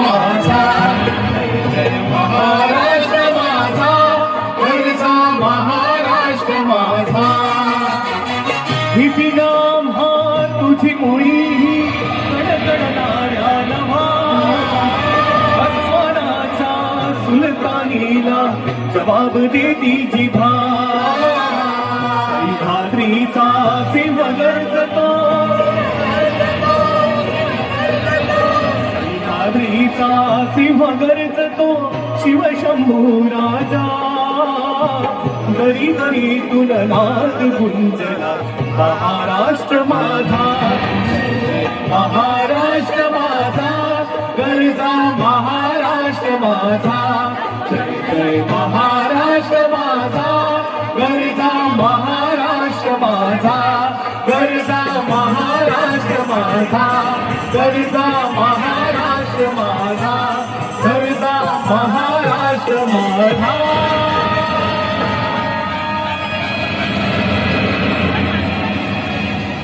माझा, जय महाराष्ट्र माझा, गरजा महाराष्ट्र माझा. ही नाम तुझी मुळी कडकडणाऱ्या नभा, अस्वराच्या सुलतानीला जबाब देती जिभा. सह्याद्रीचा सिंह गरजतो, सह्याद्रीचा सिंह गरजतो, शिवशंभू राजा. दरी दरी तुलनात गुंजला महाराष्ट्र माझा, महाराष्ट्र माझा, गरजा महाराष्ट्र माझा, जय महाराष्ट्र माझा, गरजा महाराष्ट्र माझा, गरजा महाराष्ट्र माझा, गरजा महाराष्ट्र माझा, गरजा महाराष्ट्र माझा.